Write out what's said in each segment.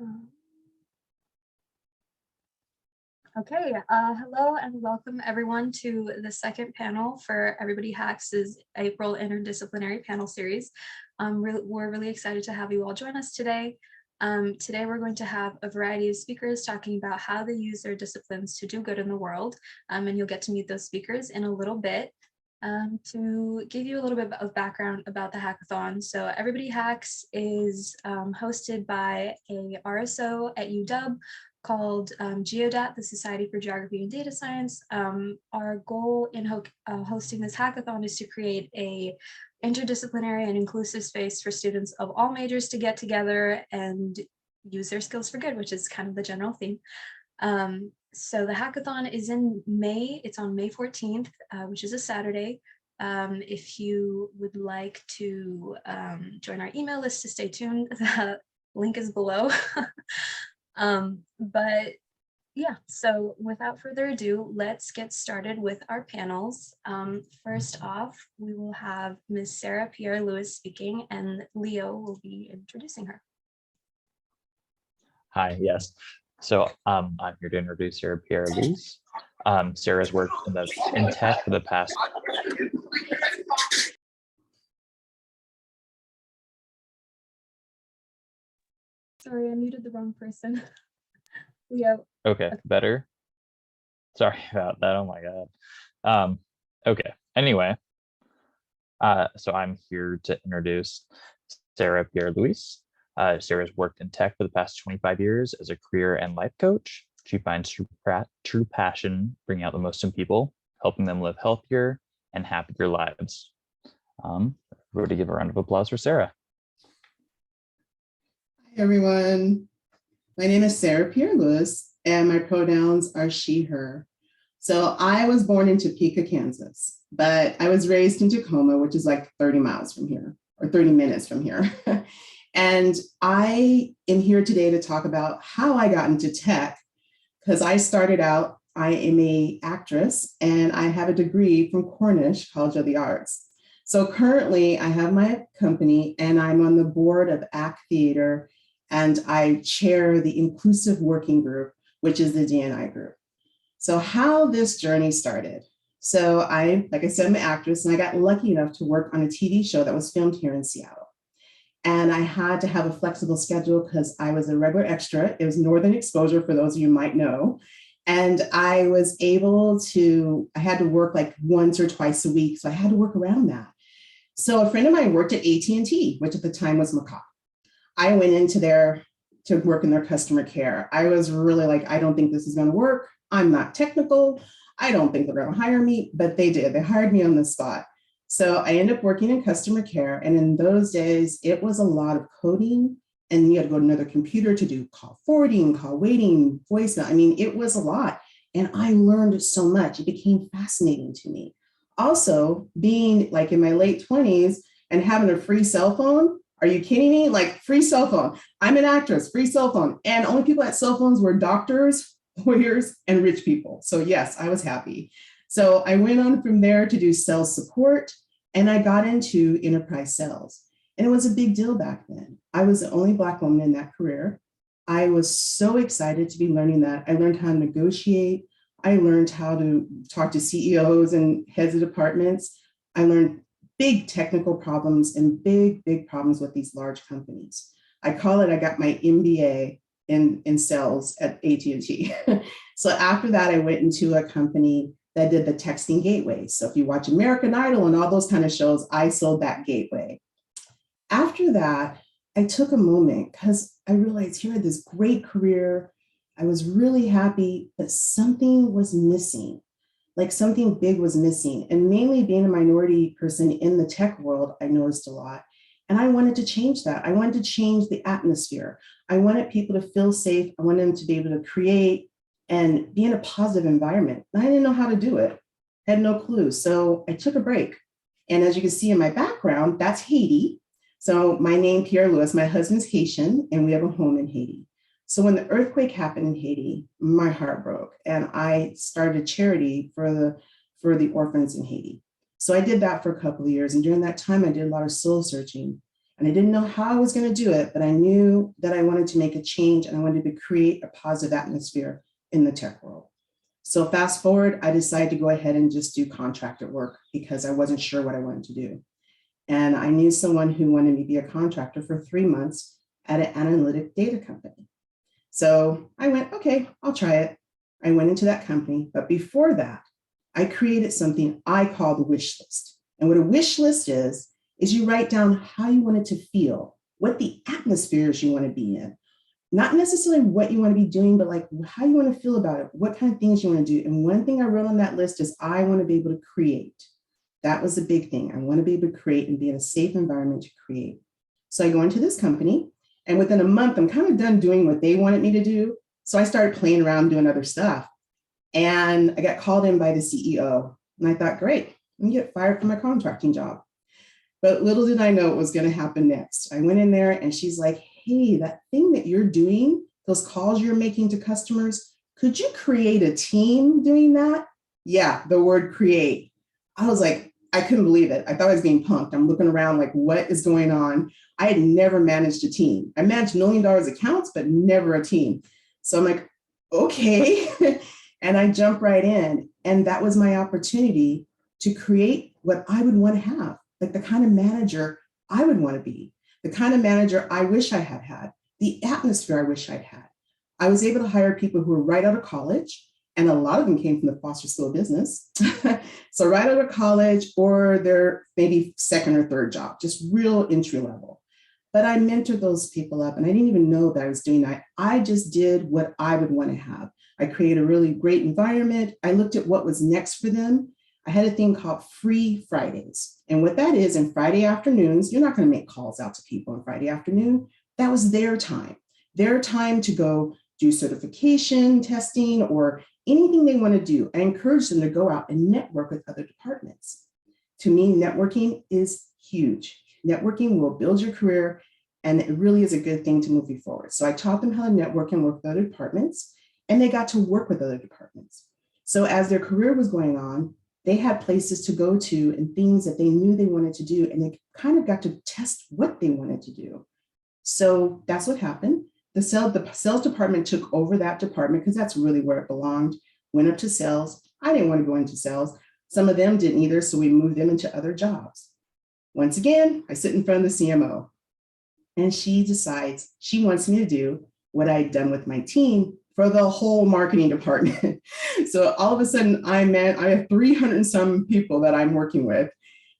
Okay, hello and welcome everyone to the second panel for Everybody Hacks' April Interdisciplinary panel series. We're really excited to have you all join us today. Today we're going to have a variety of speakers talking about how they use their disciplines to do good in the world, and you'll get to meet those speakers in a little bit. To give you a little bit of background about the hackathon, so Everybody Hacks is hosted by a RSO at UW called GeoDat, the Society for Geography and Data Science. Our goal in hosting this hackathon is to create a interdisciplinary and inclusive space for students of all majors to get together and use their skills for good, which is kind of the general theme. So the hackathon is in May. It's on May 14th, which is a Saturday. If you would like to join our email list to stay tuned, the link is below. But yeah, so without further ado, let's get started with our panels. First off, we will have Ms. Sarah Pierre-Louis speaking, and Leo will be introducing her. Hi, yes. So I'm here to introduce Sarah Pierre-Louis. Sarah's worked in tech for the past. Sorry, I muted the wrong person. Leo. Okay, better. Sorry about that. Oh my God. Okay. Anyway, so I'm here to introduce Sarah Pierre-Louis. Sarah's worked in tech for the past 25 years as a career and life coach. She finds true passion bringing out the most in people, helping them live healthier and happier lives. Everybody give a round of applause for Sarah. Hi, everyone. My name is Sarah Pierre-Louis, and my pronouns are she, her. So I was born in Topeka, Kansas, but I was raised in Tacoma, which is like 30 miles from here, or 30 minutes from here. And I am here today to talk about how I got into tech, because I started out, I am an actress, and I have a degree from Cornish College of the Arts. So currently I have my company, and I'm on the board of ACT Theater, and I chair the Inclusive Working Group, which is the D&I group. So how this journey started. So like I said, I'm an actress, and I got lucky enough to work on a TV show that was filmed here in Seattle. And I had to have a flexible schedule because I was a regular extra. It was Northern Exposure, for those of you who might know. And I was able to, I had to work like once or twice a week. So I had to work around that. So a friend of mine worked at AT&T, which at the time was Macaw. I went into there to work in their customer care. I was really like, I don't think this is going to work. I'm not technical. I don't think they're going to hire me, but they did. They hired me on the spot. So I ended up working in customer care. And in those days, it was a lot of coding, and you had to go to another computer to do call forwarding, call waiting, voicemail. I mean, it was a lot. And I learned so much. It became fascinating to me. Also, being like in my late 20s and having a free cell phone. Are you kidding me? Like, free cell phone. I'm an actress, free cell phone. And only people at cell phones were doctors, lawyers, and rich people. So yes, I was happy. So I went on from there to do sales support, and I got into enterprise sales. And it was a big deal back then. I was the only Black woman in that career. I was so excited to be learning that. I learned how to negotiate. I learned how to talk to CEOs and heads of departments. I learned big technical problems and big problems with these large companies. I call it, I got my MBA in sales at AT&T. So after that, I went into a company that did the texting gateway. So if you watch American Idol and all those kind of shows, I sold that gateway. After that, I took a moment because I realized here I had this great career. I was really happy, but something was missing. Like something big was missing. And mainly being a minority person in the tech world, I noticed a lot. And I wanted to change that. I wanted to change the atmosphere. I wanted people to feel safe. I wanted them to be able to create and be in a positive environment. And I didn't know how to do it. I had no clue. So I took a break. And as you can see in my background, that's Haiti. So my name, Pierre-Louis, my husband's Haitian, and we have a home in Haiti. So when the earthquake happened in Haiti, my heart broke, and I started a charity for the orphans in Haiti. So I did that for a couple of years. And during that time, I did a lot of soul searching. And I didn't know how I was going to do it, but I knew that I wanted to make a change and I wanted to create a positive atmosphere in the tech world. So fast forward, I decided to go ahead and just do contractor work because I wasn't sure what I wanted to do. And I knew someone who wanted me to be a contractor for 3 months at an analytic data company. So I went, okay, I'll try it. I went into that company. But before that, I created something I call the wish list. And what a wish list is you write down how you want it to feel, what the atmospheres you want to be in. Not necessarily what you want to be doing, but like how you want to feel about it, what kind of things you want to do. And one thing I wrote on that list is I want to be able to create. That was the big thing. I want to be able to create and be in a safe environment to create. So I go into this company, and within a month, I'm kind of done doing what they wanted me to do. So I started playing around doing other stuff. And I got called in by the CEO. And I thought, great, I'm going to get fired from my contracting job. But little did I know what was going to happen next. I went in there and she's like, hey, that thing that you're doing, those calls you're making to customers, could you create a team doing that? Yeah, the word create. I was like, I couldn't believe it. I thought I was being punked. I'm looking around like, what is going on? I had never managed a team. I managed $1 million accounts, but never a team. So I'm like, okay. And I jumped right in. And that was my opportunity to create what I would want to have, like the kind of manager I would want to be, the kind of manager I wish I had had, the atmosphere I wish I'd had. I was able to hire people who were right out of college, and a lot of them came from the Foster School of Business. So right out of college or their maybe second or third job, just real entry level. But I mentored those people up and I didn't even know that I was doing that. I just did what I would want to have. I created a really great environment. I looked at what was next for them. I had a thing called Free Fridays. And what that is, in Friday afternoons, you're not going to make calls out to people on Friday afternoon. That was their time to go do certification testing or anything they want to do. I encourage them to go out and network with other departments. To me, networking is huge. Networking will build your career, and it really is a good thing to move you forward. So I taught them how to network and work with other departments, and they got to work with other departments. So as their career was going on, they had places to go to and things that they knew they wanted to do, and they kind of got to test what they wanted to do. So that's what happened. The sales department took over that department because that's really where it belonged, went up to sales. I didn't want to go into sales. Some of them didn't either, so we moved them into other jobs. Once again, I sit in front of the CMO, and she decides she wants me to do what I'd done with my team for the whole marketing department. So all of a sudden, I have 300 and some people that I'm working with,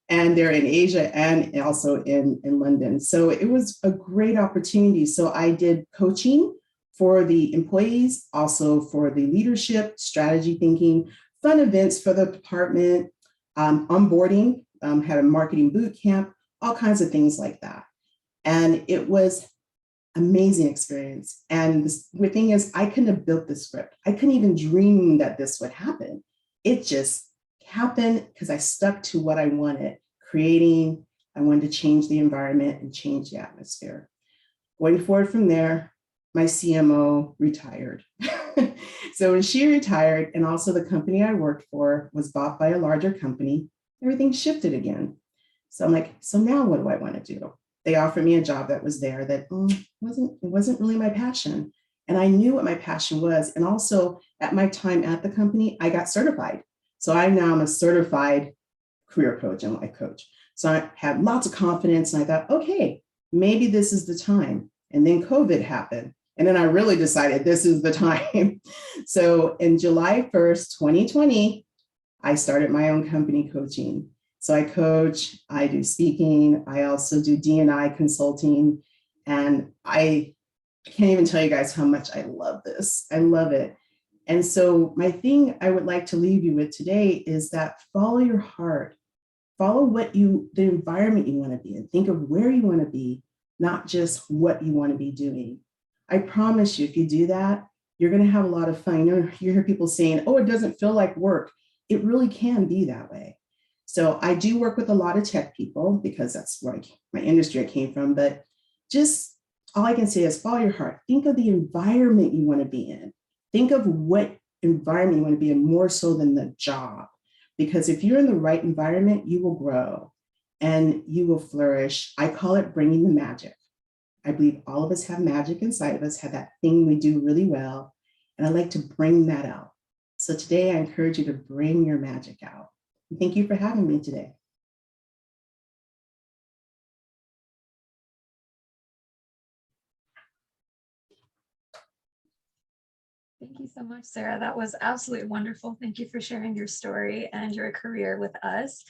and they're in Asia and also in London. So it was a great opportunity. So I did coaching for the employees, also for the leadership, strategy thinking, fun events for the department, onboarding, had a marketing boot camp, all kinds of things like that. And it was amazing experience. And the thing is, I couldn't have built this script. I couldn't even dream that this would happen. It just happened because I stuck to what I wanted, creating. I wanted to change the environment and change the atmosphere. Going forward from there, my CMO retired. So when she retired, and also the company I worked for was bought by a larger company, everything shifted again. So I'm like, so now what do I want to do? They offered me a job that was there that wasn't really my passion. And I knew what my passion was. And also at my time at the company, I got certified. So I now am a certified career coach and life coach. So I had lots of confidence and I thought, okay, maybe this is the time. And then COVID happened. And then I really decided this is the time. So in July 1st, 2020, I started my own company coaching. So I coach, I do speaking, I also do D&I consulting, and I can't even tell you guys how much I love this. I love it. And so my thing I would like to leave you with today is that follow your heart, follow the environment you want to be in, think of where you want to be, not just what you want to be doing. I promise you, if you do that, you're going to have a lot of fun. You hear people saying, oh, it doesn't feel like work. It really can be that way. So I do work with a lot of tech people because that's like my industry I came from, but just all I can say is follow your heart. Think of the environment you want to be in. Think of what environment you want to be in more so than the job. Because if you're in the right environment, you will grow. and you will flourish. I call it bringing the magic. I believe all of us have magic inside of us, have that thing we do really well. And I like to bring that out. So today I encourage you to bring your magic out. Thank you for having me today. Thank you so much, Sarah. That was absolutely wonderful. Thank you for sharing your story and your career with us.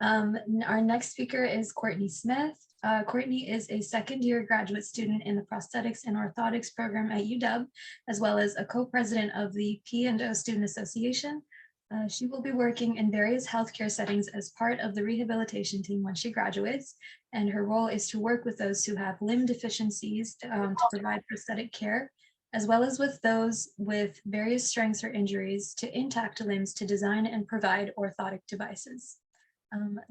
Our next speaker is Courtney Smith. Courtney is a second-year graduate student in the Prosthetics and Orthotics program at UW, as well as a co-president of the P&O Student Association. She will be working in various healthcare settings as part of the rehabilitation team when she graduates, and her role is to work with those who have limb deficiencies to provide prosthetic care, as well as with those with various strengths or injuries to intact limbs to design and provide orthotic devices.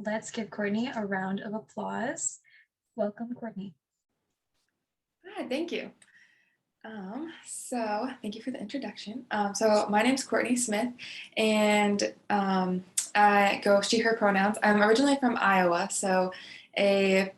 Let's give Courtney a round of applause. Welcome, Courtney. Hi, thank you. So thank you for the introduction. So my name's Courtney Smith, and I go she, her pronouns. I'm originally from Iowa, so a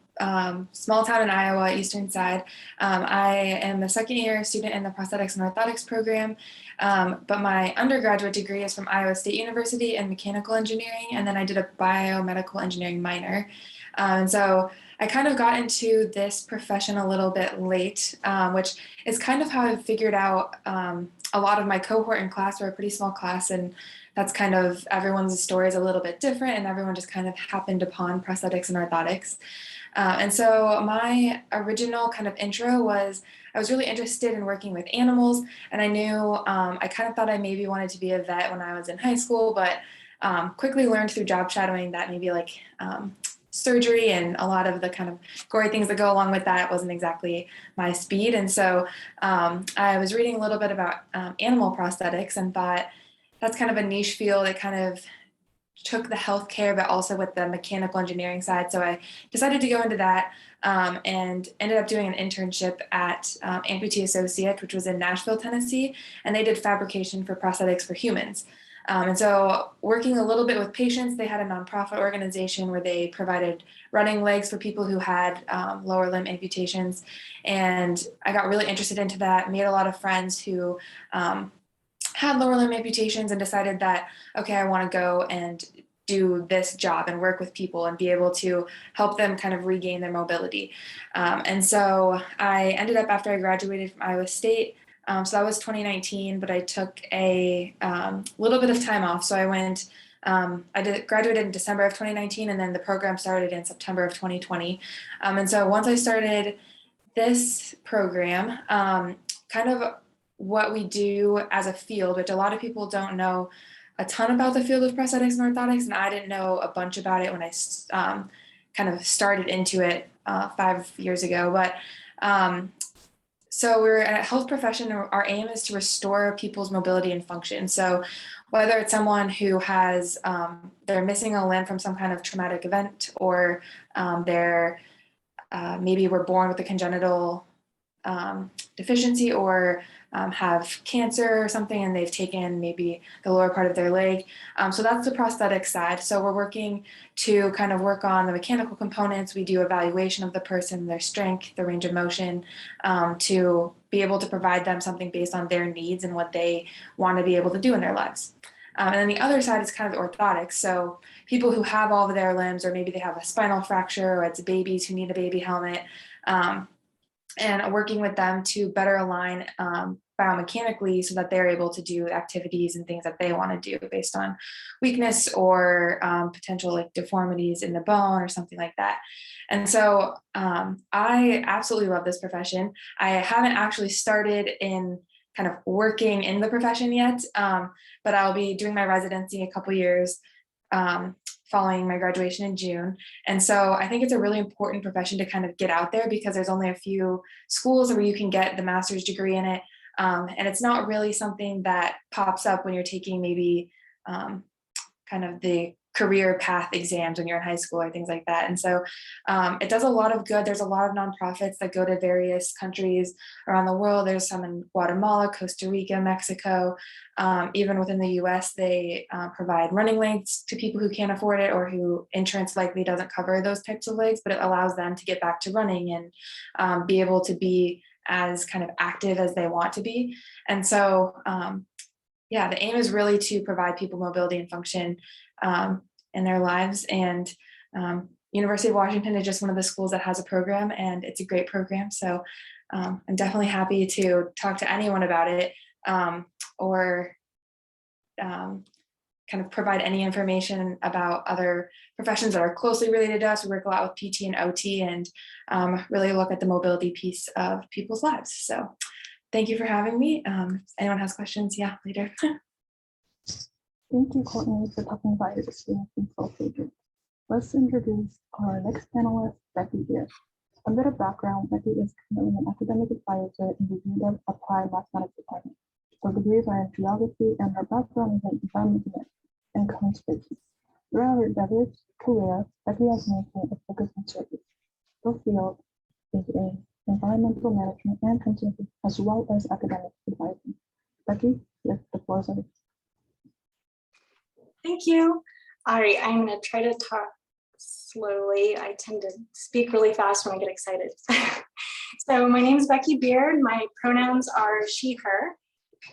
small town in Iowa, eastern side. I am a second-year student in the Prosthetics and Orthotics program, but my undergraduate degree is from Iowa State University in mechanical engineering, and then I did a biomedical engineering minor. And so I kind of got into this profession a little bit late, which is kind of how I figured out a lot of my cohort in class. We're a pretty small class, and that's kind of everyone's story is a little bit different, and everyone just kind of happened upon prosthetics and orthotics. And so my original kind of intro was I was really interested in working with animals, and I knew I kind of thought I maybe wanted to be a vet when I was in high school, but quickly learned through job shadowing that maybe like surgery and a lot of the kind of gory things that go along with that wasn't exactly my speed. And so I was reading a little bit about animal prosthetics and thought that's kind of a niche field that kind of took the healthcare, but also with the mechanical engineering side. So I decided to go into that and ended up doing an internship at Amputee Associate, which was in Nashville, Tennessee, and they did fabrication for prosthetics for humans. And so working a little bit with patients, they had a nonprofit organization where they provided running legs for people who had lower limb amputations. And I got really interested into that, made a lot of friends who had lower limb amputations and decided that, okay, I want to go and do this job and work with people and be able to help them kind of regain their mobility. And so I ended up, after I graduated from Iowa State, so that was 2019, but I took a little bit of time off. So I went, graduated in December of 2019, and then the program started in September of 2020. And so once I started this program, kind of what we do as a field, which a lot of people don't know a ton about the field of prosthetics and orthotics, and I didn't know a bunch about it when I kind of started into it 5 years ago. But so we're a health profession. Our aim is to restore people's mobility and function. So whether it's someone who has, they're missing a limb from some kind of traumatic event, or they're maybe were born with a congenital deficiency, or have cancer or something and they've taken maybe the lower part of their leg. So that's the prosthetic side. So we're working to kind of work on the mechanical components. We do evaluation of the person, their strength, their range of motion, to be able to provide them something based on their needs and what they want to be able to do in their lives. And then the other side is kind of the orthotics. So people who have all of their limbs, or maybe they have a spinal fracture, or it's babies who need a baby helmet, and working with them to better align biomechanically so that they're able to do activities and things that they want to do based on weakness or potential like deformities in the bone or something like that. And so I absolutely love this profession. I haven't actually started in kind of working in the profession yet, but I'll be doing my residency in a couple years following my graduation in June. And so I think it's a really important profession to kind of get out there, because there's only a few schools where you can get the master's degree in it. And it's not really something that pops up when you're taking maybe kind of the career path exams when you're in high school or things like that. And so it does a lot of good. There's a lot of nonprofits that go to various countries around the world. There's some in Guatemala, Costa Rica, Mexico. Even within the US, they provide running legs to people who can't afford it or who insurance likely doesn't cover those types of legs, but it allows them to get back to running and be able to be as kind of active as they want to be. And so, yeah, the aim is really to provide people mobility and function in their lives. And University of Washington is just one of the schools that has a program, and it's a great program. So I'm definitely happy to talk to anyone about it or kind of provide any information about other professions that are closely related to us. We work a lot with PT and OT and really look at the mobility piece of people's lives. So thank you for having me. If anyone has questions, yeah, later. Thank you, Courtney, for talking about your experience in self-pacing. Let's introduce our next panelist, Becky here. A bit of background: Becky is currently an academic advisor in the UW Applied Mathematics Department. Her degrees are in geography, and her background is in environmental and conservation. Throughout her diverse career, Becky has maintained a focus on service. Her field is in environmental management and conservation, as well as academic advising. Becky, yes, the floor is yours. Thank you. All right, I'm going to try to talk slowly. I tend to speak really fast when I get excited. So my name is Becky Beard. My pronouns are she, her.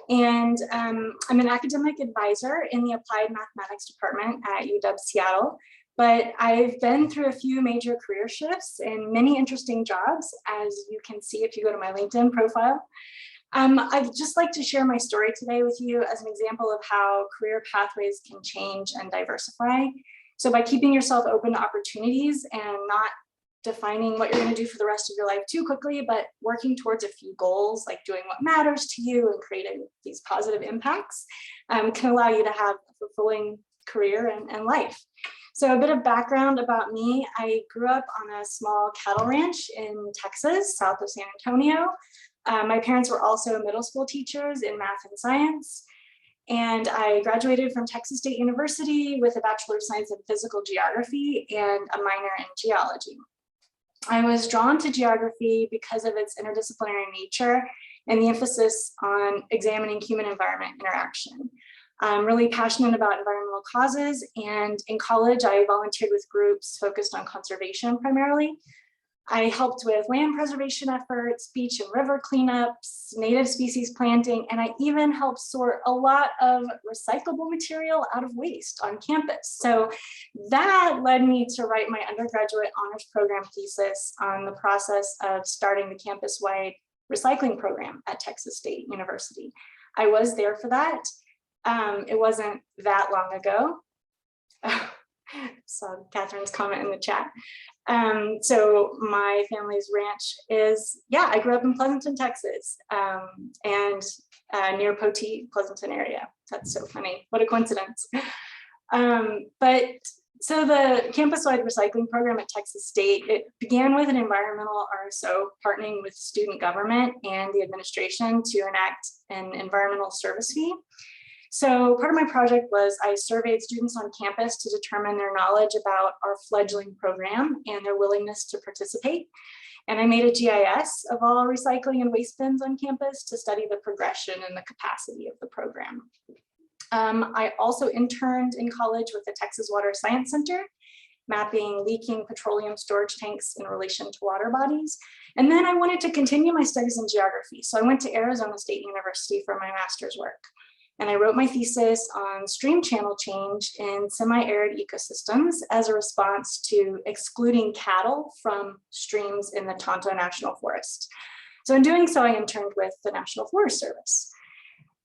And I'm an academic advisor in the Applied Mathematics Department at UW Seattle. But I've been through a few major career shifts and many interesting jobs, as you can see if you go to my LinkedIn profile. I'd just like to share my story today with you as an example of how career pathways can change and diversify. So by keeping yourself open to opportunities and not defining what you're going to do for the rest of your life too quickly, but working towards a few goals, like doing what matters to you and creating these positive impacts, can allow you to have a fulfilling career and life. So a bit of background about me: I grew up on a small cattle ranch in Texas, south of San Antonio. My parents were also middle school teachers in math and science. And I graduated from Texas State University with a Bachelor of Science in Physical Geography and a minor in Geology. I was drawn to geography because of its interdisciplinary nature and the emphasis on examining human-environment interaction. I'm really passionate about environmental causes, and in college, I volunteered with groups focused on conservation primarily. I helped with land preservation efforts, beach and river cleanups, native species planting, and I even helped sort a lot of recyclable material out of waste on campus. So that led me to write my undergraduate honors program thesis on the process of starting the campus-wide recycling program at Texas State University. I was there for that. It wasn't that long ago. Saw Kathryn's comment in the chat. So my family's ranch is, I grew up in Pleasanton, Texas, and near Poteet, Pleasanton area. That's so funny. What a coincidence. But so the campus-wide recycling program at Texas State, it began with an environmental RSO partnering with student government and the administration to enact an environmental service fee. So part of my project was I surveyed students on campus to determine their knowledge about our fledgling program and their willingness to participate. And I made a GIS of all recycling and waste bins on campus to study the progression and the capacity of the program. I also interned in college with the Texas Water Science Center, mapping leaking petroleum storage tanks in relation to water bodies. And then I wanted to continue my studies in geography. So I went to Arizona State University for my master's work. And I wrote my thesis on stream channel change in semi-arid ecosystems as a response to excluding cattle from streams in the Tonto National Forest. So in doing so, I interned with the National Forest Service.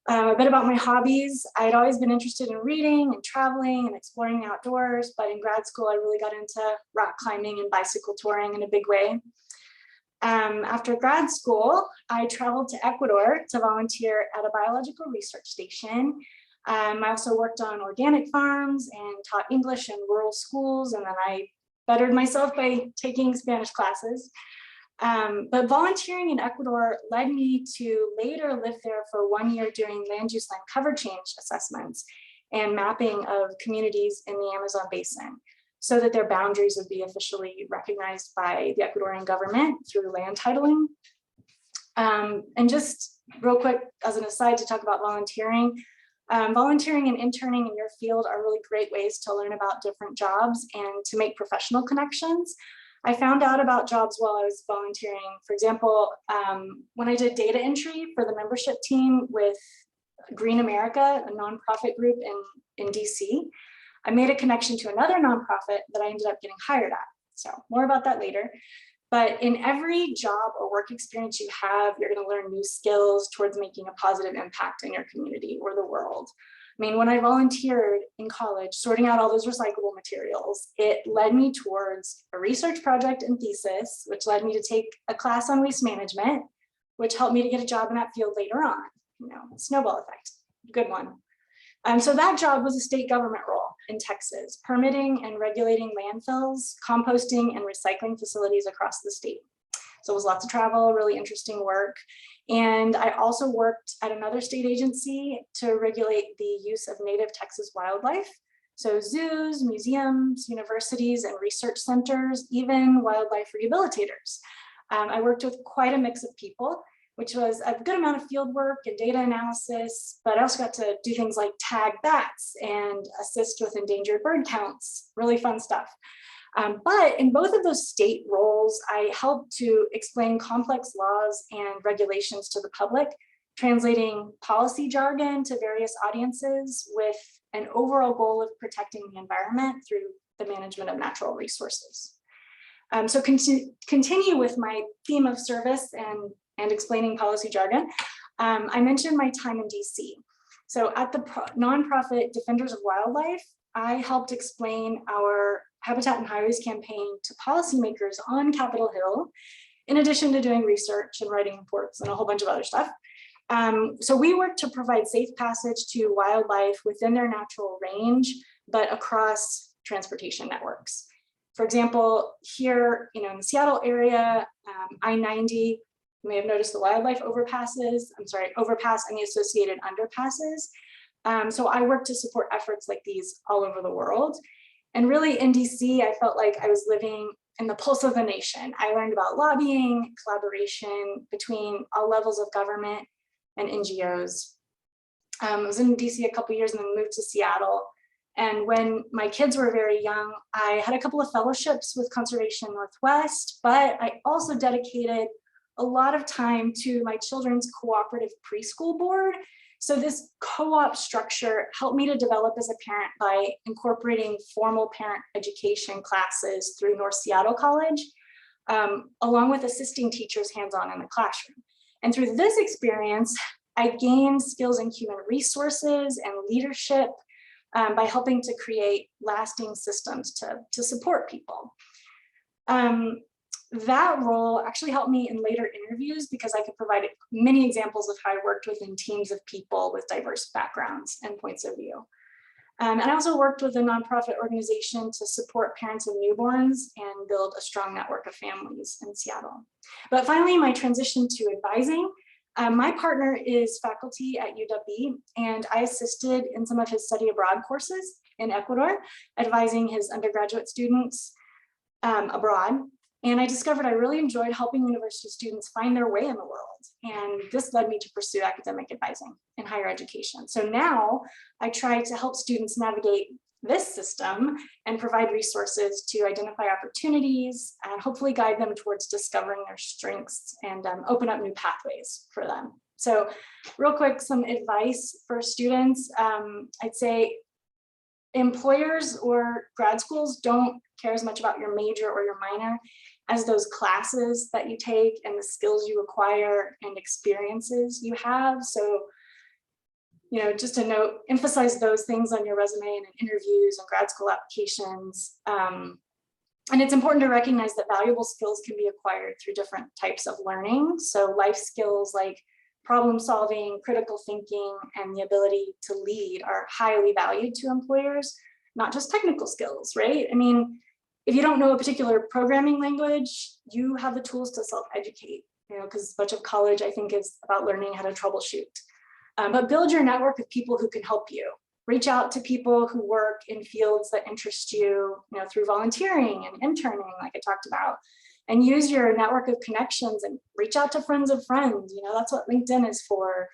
A bit about my hobbies. I'd always been interested in reading and traveling and exploring the outdoors, but in grad school, I really got into rock climbing and bicycle touring in a big way. After grad school, I traveled to Ecuador to volunteer at a biological research station. I also worked on organic farms and taught English in rural schools, and then I bettered myself by taking Spanish classes. But volunteering in Ecuador led me to later live there for 1 year doing land use land cover change assessments and mapping of communities in the Amazon basin so that their boundaries would be officially recognized by the Ecuadorian government through land titling. And just real quick, as an aside, to talk about volunteering. Volunteering and interning in your field are really great ways to learn about different jobs and to make professional connections. I found out about jobs while I was volunteering. For example, when I did data entry for the membership team with Green America, a nonprofit group in DC, I made a connection to another nonprofit that I ended up getting hired at. So more about that later. But in every job or work experience you have, you're going to learn new skills towards making a positive impact in your community or the world. I mean, when I volunteered in college, sorting out all those recyclable materials, it led me towards a research project and thesis, which led me to take a class on waste management, which helped me to get a job in that field later on. You know, snowball effect, good one. So that job was a state government role in Texas, permitting and regulating landfills, composting and recycling facilities across the state. So it was lots of travel, really interesting work. And I also worked at another state agency to regulate the use of native Texas wildlife. So zoos, museums, universities, and research centers, even wildlife rehabilitators. I worked with quite a mix of people, which was a good amount of field work and data analysis, but I also got to do things like tag bats and assist with endangered bird counts, really fun stuff. But in both of those state roles, I helped to explain complex laws and regulations to the public, translating policy jargon to various audiences with an overall goal of protecting the environment through the management of natural resources. So continue with my theme of service and explaining policy jargon. I mentioned my time in DC. So at the nonprofit Defenders of Wildlife, I helped explain our Habitat and Highways campaign to policymakers on Capitol Hill, in addition to doing research and writing reports and a whole bunch of other stuff. So we work to provide safe passage to wildlife within their natural range, but across transportation networks. For example, here, in the Seattle area, I-90, you may have noticed the wildlife overpass and the associated underpasses. So I work to support efforts like these all over the world. And really in DC, I felt like I was living in the pulse of the nation. I learned about lobbying, collaboration between all levels of government and NGOs. I was in DC a couple years and then moved to Seattle. And when my kids were very young, I had a couple of fellowships with Conservation Northwest, but I also dedicated a lot of time to my children's cooperative preschool board. So this co-op structure helped me to develop as a parent by incorporating formal parent education classes through North Seattle College, along with assisting teachers hands-on in the classroom. And through this experience, I gained skills in human resources and leadership by helping to create lasting systems to support people. That role actually helped me in later interviews because I could provide many examples of how I worked within teams of people with diverse backgrounds and points of view. And I also worked with a nonprofit organization to support parents of newborns and build a strong network of families in Seattle. But finally, my transition to advising. My partner is faculty at UW, and I assisted in some of his study abroad courses in Ecuador, advising his undergraduate students abroad. And I discovered I really enjoyed helping university students find their way in the world. And this led me to pursue academic advising in higher education. So now I try to help students navigate this system and provide resources to identify opportunities and hopefully guide them towards discovering their strengths and open up new pathways for them. So real quick, some advice for students. I'd say employers or grad schools don't care as much about your major or your minor as those classes that you take and the skills you acquire and experiences you have. So, just to note, emphasize those things on your resume and in interviews and grad school applications. And it's important to recognize that valuable skills can be acquired through different types of learning. So life skills like problem solving, critical thinking, and the ability to lead are highly valued to employers, not just technical skills, right? I mean, if you don't know a particular programming language, you have the tools to self-educate, because much of college, I think, is about learning how to troubleshoot. But build your network of people who can help you. reach out to people who work in fields that interest you, through volunteering and interning, like I talked about, and use your network of connections and reach out to friends of friends. That's what LinkedIn is for.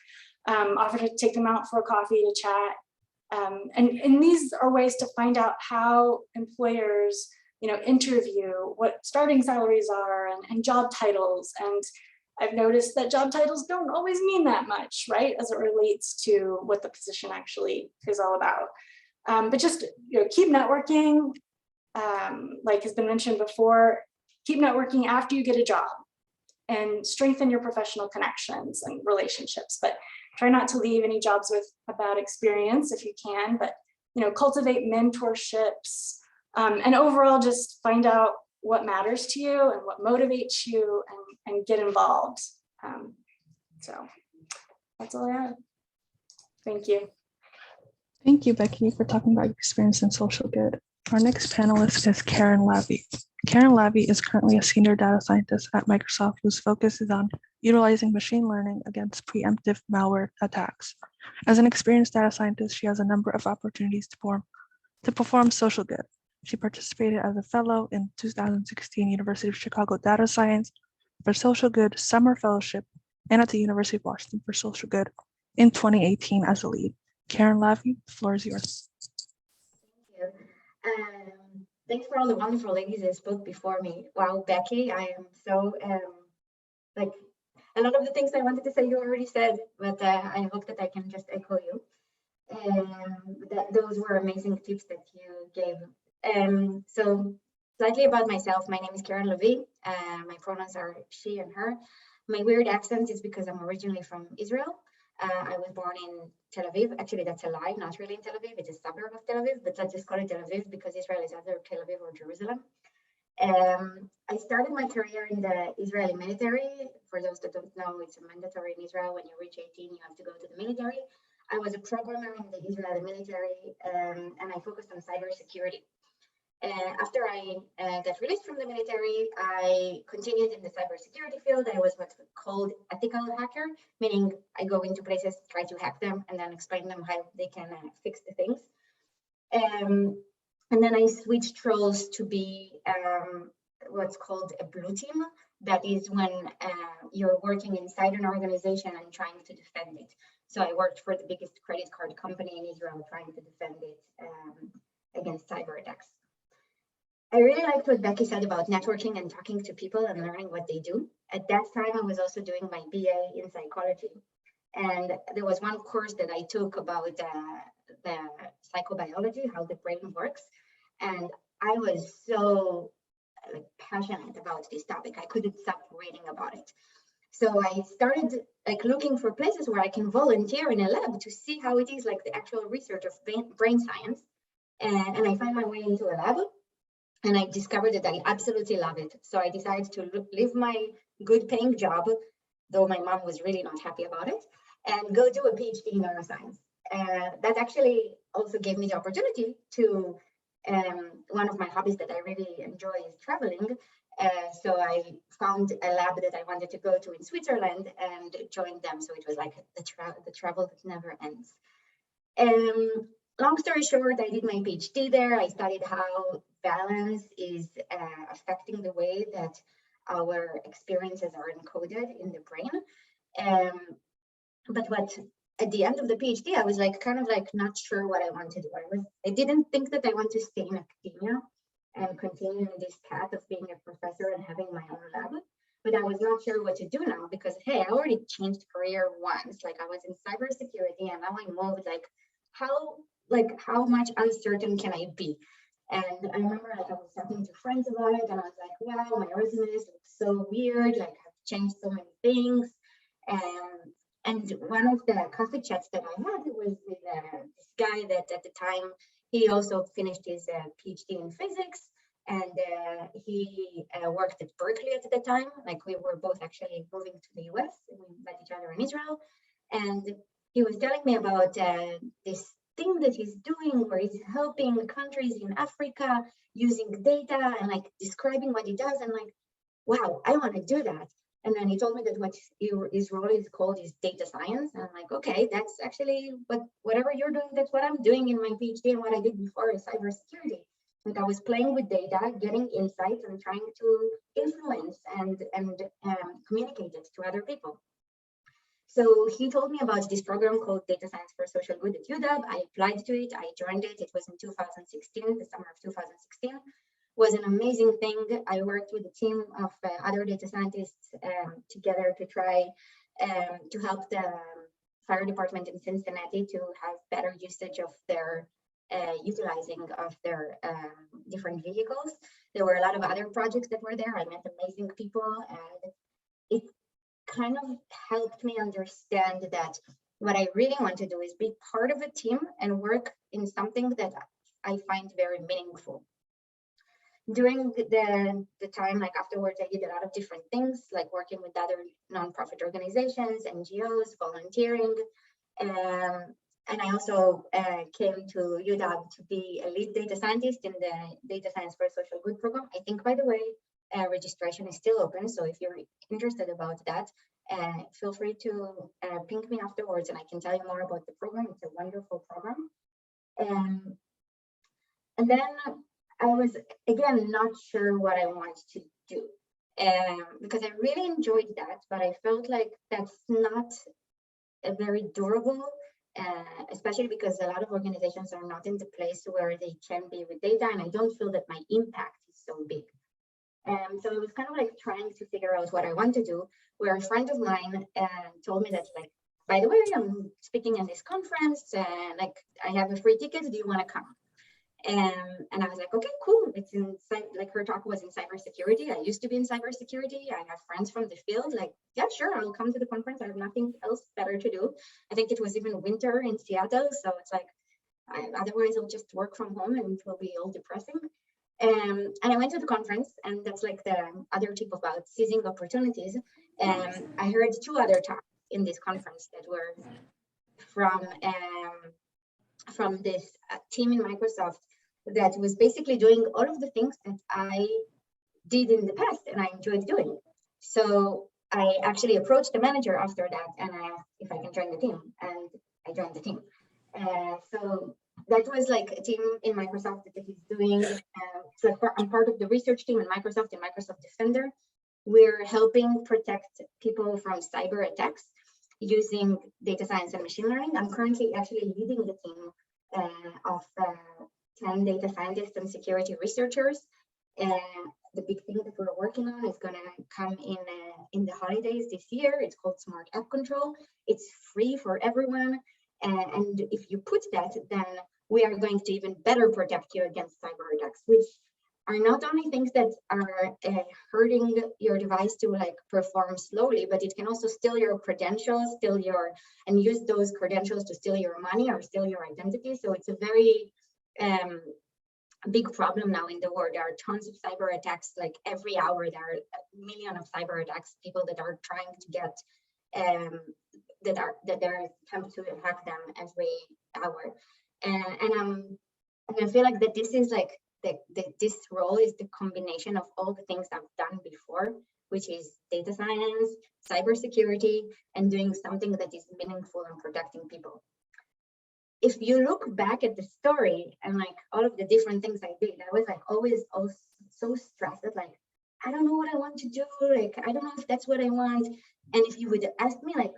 Offer to take them out for a coffee to chat. And these are ways to find out how employers, interview, what starting salaries are, and job titles. And I've noticed that job titles don't always mean that much, right, as it relates to what the position actually is all about. But just keep networking, like has been mentioned before. Keep networking after you get a job, and strengthen your professional connections and relationships. But try not to leave any jobs with a bad experience if you can. But cultivate mentorships, and overall just find out what matters to you and what motivates you, and get involved. So that's all I have. Thank you. Thank you, Becky, for talking about your experience in social good. Our next panelist is Kathryn Lavie. Kathryn Lavie is currently a senior data scientist at Microsoft whose focus is on utilizing machine learning against preemptive malware attacks. As an experienced data scientist, she has a number of opportunities to perform social good. She participated as a fellow in 2016 University of Chicago Data Science for Social Good Summer Fellowship and at the University of Washington for Social Good in 2018 as a lead. Kathryn Lavie, the floor is yours. Thank you. Thanks for all the wonderful ladies that spoke before me. Wow, Becky, I am so, like, a lot of the things I wanted to say you already said, but I hope that I can just echo you. Those were amazing tips that you gave. So slightly about myself, my name is Kathryn Lavie. My pronouns are she and her. My weird accent is because I'm originally from Israel. I was born in Tel Aviv. Actually, that's a lie, not really in Tel Aviv. It's a suburb of Tel Aviv, but let's just call it Tel Aviv because Israel is either Tel Aviv or Jerusalem. I started my career in the Israeli military. For those that don't know, it's mandatory in Israel. When you reach 18, you have to go to the military. I was a programmer in the Israeli military, and I focused on cybersecurity. After I got released from the military, I continued in the cybersecurity field. I was what's called ethical hacker, meaning I go into places, try to hack them, and then explain them how they can fix the things. And then I switched roles to be what's called a blue team. That is when you're working inside an organization and trying to defend it. So I worked for the biggest credit card company in Israel, trying to defend it against cyber attacks. I really liked what Becky said about networking and talking to people and learning what they do. At that time, I was also doing my BA in psychology. And there was one course that I took about the psychobiology, how the brain works. And I was so passionate about this topic. I couldn't stop reading about it. So I started looking for places where I can volunteer in a lab to see how it is, like the actual research of brain science. And I found my way into a lab. And I discovered that I absolutely love it. So I decided to leave my good paying job, though my mom was really not happy about it, and go do a PhD in neuroscience. That actually also gave me the opportunity to, one of my hobbies that I really enjoy is traveling. So I found a lab that I wanted to go to in Switzerland and joined them. So it was like the travel that never ends. Long story short, I did my PhD there. I studied how balance is affecting the way that our experiences are encoded in the brain. But at the end of the PhD, I was not sure what I wanted to do. I didn't think that I want to stay in academia and continue in this path of being a professor and having my own lab. But I was not sure what to do now because, hey, I already changed career once. I was in cybersecurity and now I moved. How much uncertain can I be? And I remember I was talking to friends about it and I was like, wow, my resume looks so weird. I've changed so many things. And one of the coffee chats that I had was with this guy that at the time, he also finished his PhD in physics. And he worked at Berkeley at the time. We were both actually moving to the US and we met each other in Israel. And he was telling me about this thing that he's doing where he's helping countries in Africa using data and describing what he does. And wow, I want to do that. And then he told me that what his role is called is data science. And I'm like, okay, that's actually whatever you're doing, that's what I'm doing in my PhD and what I did before is cybersecurity. Like I was playing with data, getting insights and trying to influence and communicate it to other people. So he told me about this program called Data Science for Social Good at UW. I applied to it, I joined it. It was in 2016, the summer of 2016. Was an amazing thing. I worked with a team of other data scientists together to try to help the fire department in Cincinnati to have better usage of their utilizing of their different vehicles. There were a lot of other projects that were there. I met amazing people, and it kind of helped me understand that what I really want to do is be part of a team and work in something that I find very meaningful. During the time, like afterwards, I did a lot of different things, like working with other nonprofit organizations, NGOs, volunteering. And I also came to UW to be a lead data scientist in the Data Science for Social Good program. I think, by the way, registration is still open. So if you're interested about that, feel free to ping me afterwards and I can tell you more about the program. It's a wonderful program. And then I was, again, not sure what I wanted to do because I really enjoyed that, but I felt like that's not a very durable, especially because a lot of organizations are not in the place where they can be with data, and I don't feel that my impact is so big. So I was kind of like trying to figure out what I want to do, where a friend of mine told me that, like, by the way, I'm speaking at this conference, and like I have a free ticket, do you want to come? And I was like, okay, cool. It's in, like, her talk was in cybersecurity. I used to be in cybersecurity. I have friends from the field. Like, yeah, sure, I'll come to the conference. I have nothing else better to do. I think it was even winter in Seattle, so it's like, otherwise I'll just work from home and it will be all depressing. And I went to the conference, and that's like the other tip about seizing opportunities. And I heard two other talks in this conference that were from this team in Microsoft that was basically doing all of the things that I did in the past and I enjoyed doing. So I actually approached the manager after that and I asked if I can join the team, and I joined the team. So that was like a team in Microsoft that is doing, it's like I'm part of the research team in Microsoft Defender. We're helping protect people from cyber attacks using data science and machine learning. I'm currently actually leading the team of 10 data scientists and security researchers. And the big thing that we're working on is going to come in the holidays this year. It's called Smart App Control. It's free for everyone. And if you put that, then we are going to even better protect you against cyber attacks, which are not only things that are hurting your device to like perform slowly, but it can also steal your credentials, and use those credentials to steal your money or steal your identity. So it's a very big problem now in the world. There are tons of cyber attacks. Like every hour, there are a million of cyber attacks. People that are trying to get that they're attempting to hack them every hour, and I feel like that this is like this role is the combination of all the things I've done before, which is data science, cybersecurity, and doing something that is meaningful and protecting people. If you look back at the story and like all of the different things I did, I was like always so stressed that like, I don't know what I want to do. Like, I don't know if that's what I want. And if you would ask me like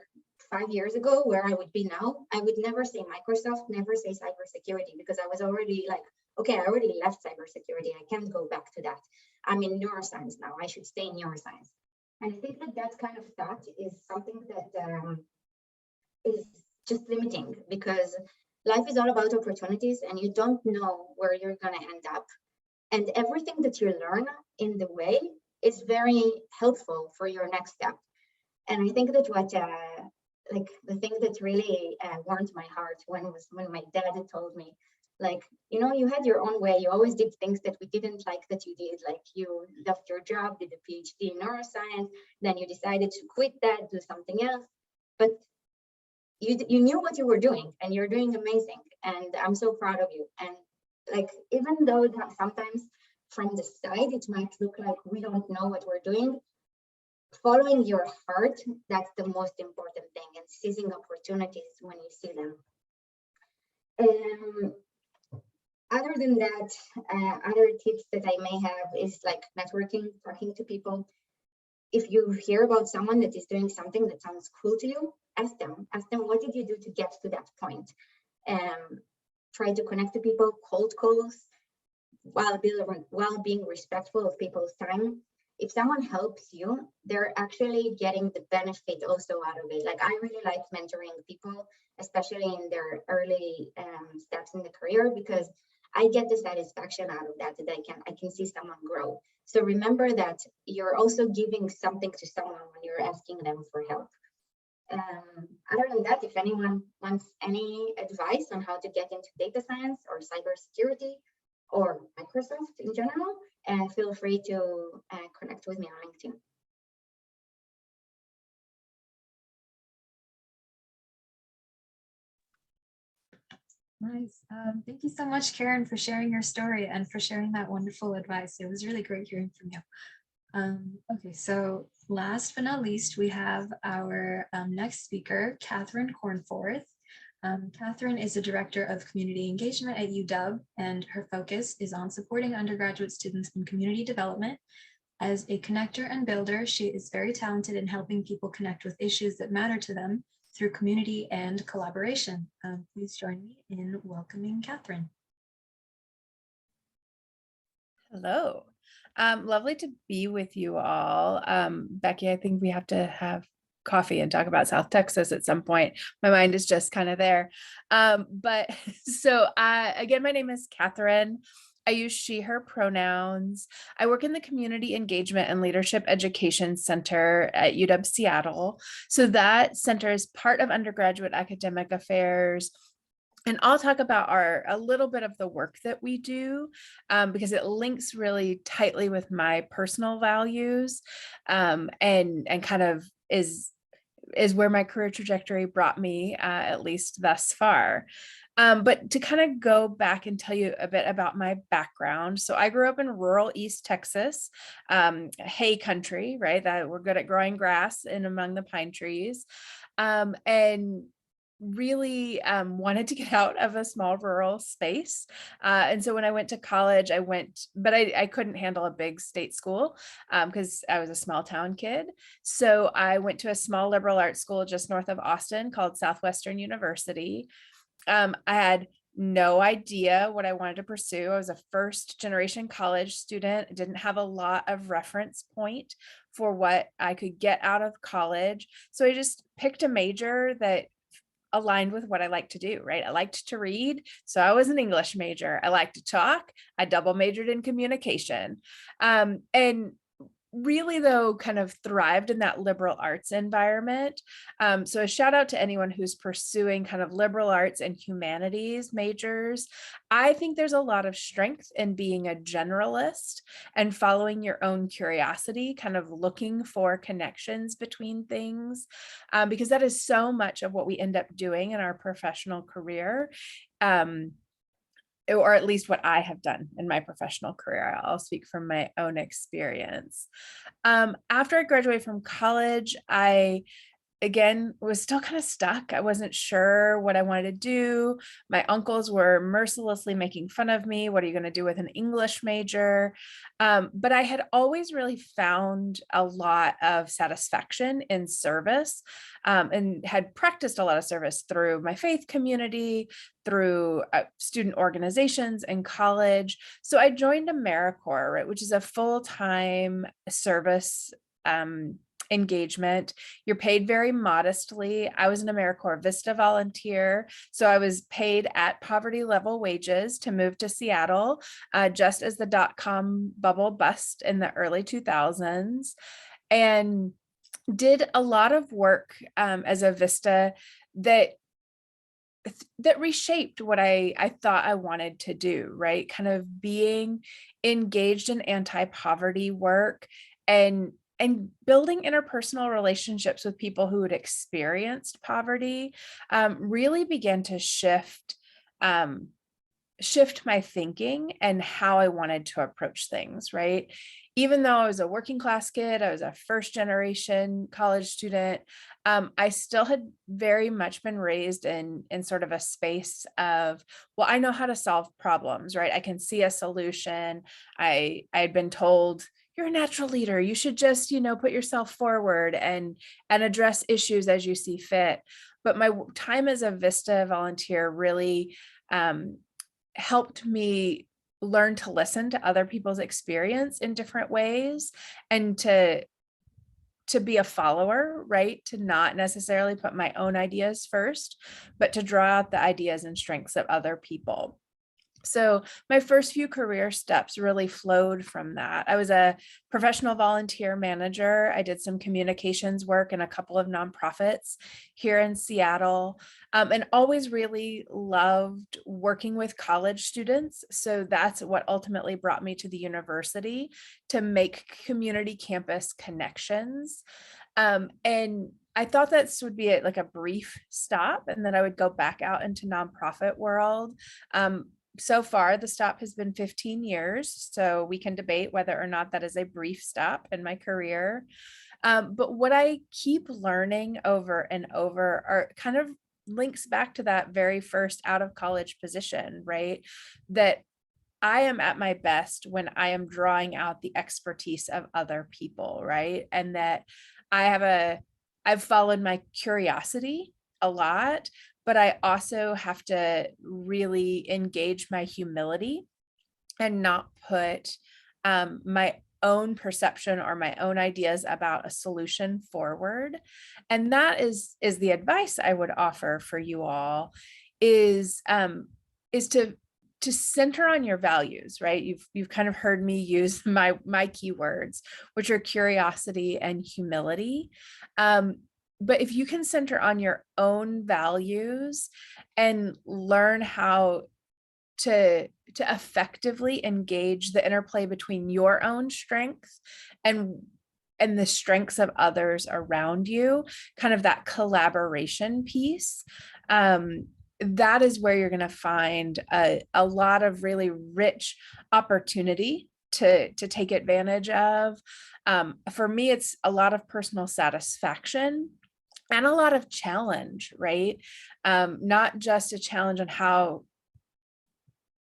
5 years ago where I would be now, I would never say Microsoft, never say cybersecurity, because I was already like, okay, I already left cybersecurity. I can't go back to that. I'm in neuroscience now. I should stay in neuroscience. And I think that kind of thought is something that is just limiting, because life is all about opportunities and you don't know where you're going to end up. And everything that you learn in the way is very helpful for your next step. And I think that what like the thing that really warmed my heart when my dad told me, like, you know, you had your own way. You always did things that we didn't like that you did. Like you left your job, did a PhD in neuroscience, then you decided to quit that, do something else. But you knew what you were doing and you're doing amazing. And I'm so proud of you. And like, even though that sometimes from the side, it might look like we don't know what we're doing, following your heart, that's the most important thing, and seizing opportunities when you see them. Other than that, other tips that I may have is like networking, talking to people. If you hear about someone that is doing something that sounds cool to you, ask them, what did you do to get to that point? Try to connect to people, cold calls, while being respectful of people's time. If someone helps you, they're actually getting the benefit also out of it. Like, I really like mentoring people, especially in their early steps in the career, because I get the satisfaction out of that, I can see someone grow. So remember that you're also giving something to someone when you're asking them for help. Other than that, if anyone wants any advice on how to get into data science or cybersecurity or Microsoft in general, feel free to connect with me on LinkedIn. Nice. Thank you so much, Karen, for sharing your story and for sharing that wonderful advice. It was really great hearing from you. Okay, so last but not least, we have our next speaker, Kathryn Cornforth. Kathryn is a director of community engagement at UW, and her focus is on supporting undergraduate students in community development. As a connector and builder, she is very talented in helping people connect with issues that matter to them through community and collaboration. Please join me in welcoming Kathryn. Hello. Lovely to be with you all. Becky, I think we have to have coffee and talk about South Texas at some point. My mind is just kind of there. But so again, my name is Kathryn. I use she, her pronouns. I work in the Community Engagement and Leadership Education Center at UW Seattle. So that center is part of undergraduate academic affairs. And I'll talk about a little bit of the work that we do because it links really tightly with my personal values and kind of is where my career trajectory brought me, at least thus far. But to kind of go back and tell you a bit about my background. So I grew up in rural East Texas, hay country, right? That we're good at growing grass in among the pine trees. And really wanted to get out of a small rural space. And so when I went to college, but I couldn't handle a big state school because I was a small town kid. So I went to a small liberal arts school just north of Austin called Southwestern University. I had no idea what I wanted to pursue. I was a first generation college student. I didn't have a lot of reference point for what I could get out of college. So I just picked a major that aligned with what I like to do, right? I liked to read. So I was an English major. I liked to talk. I double majored in communication. And really though kind of thrived in that liberal arts environment. So a shout out to anyone who's pursuing kind of liberal arts and humanities majors. I think there's a lot of strength in being a generalist and following your own curiosity, kind of looking for connections between things, because that is so much of what we end up doing in our professional career. Or at least what I have done in my professional career. I'll speak from my own experience. After I graduated from college, I again was still kind of stuck. I wasn't sure what I wanted to do. My uncles were mercilessly making fun of me. What are you going to do with an English major? But I had always really found a lot of satisfaction in service and had practiced a lot of service through my faith community, through student organizations in college. So I joined AmeriCorps, right, which is a full-time service engagement. You're paid very modestly. I was an AmeriCorps Vista volunteer, so I was paid at poverty level wages to move to Seattle just as the dot-com bubble bust in the early 2000s, and did a lot of work as a Vista that reshaped what I thought I wanted to do, right? Kind of being engaged in anti-poverty work and building interpersonal relationships with people who had experienced poverty really began to shift shift my thinking and how I wanted to approach things, right? Even though I was a working class kid, I was a first generation college student, I still had very much been raised in sort of a space of, well, I know how to solve problems, right? I can see a solution. I'd been told, you're a natural leader. You should just, put yourself forward and address issues as you see fit. But my time as a Vista volunteer really helped me learn to listen to other people's experience in different ways, and to be a follower, right? To not necessarily put my own ideas first, but to draw out the ideas and strengths of other people. So my first few career steps really flowed from that. I was a professional volunteer manager. I did some communications work in a couple of nonprofits here in Seattle, and always really loved working with college students. So that's what ultimately brought me to the university, to make community campus connections. And I thought this would be like a brief stop, and then I would go back out into nonprofit world. So far, the stop has been 15 years, so we can debate whether or not that is a brief stop in my career. But what I keep learning over and over are kind of links back to that very first out of college position, right? That I am at my best when I am drawing out the expertise of other people, right? And that I've followed my curiosity a lot, but I also have to really engage my humility and not put my own perception or my own ideas about a solution forward. And that is the advice I would offer for you all, is to center on your values, right? You've kind of heard me use my keywords, which are curiosity and humility. But if you can center on your own values and learn how to effectively engage the interplay between your own strengths and the strengths of others around you, kind of that collaboration piece, that is where you're going to find a lot of really rich opportunity to take advantage of. For me, it's a lot of personal satisfaction and a lot of challenge, right? Not just a challenge on how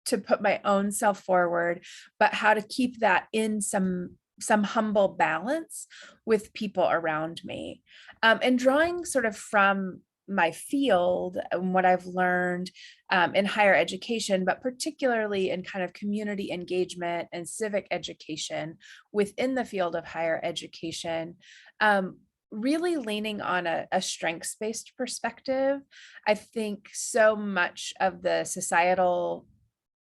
to put my own self forward, but how to keep that in some humble balance with people around me. And drawing sort of from my field and what I've learned in higher education, but particularly in kind of community engagement and civic education within the field of higher education, really leaning on a strengths-based perspective. I think so much of the societal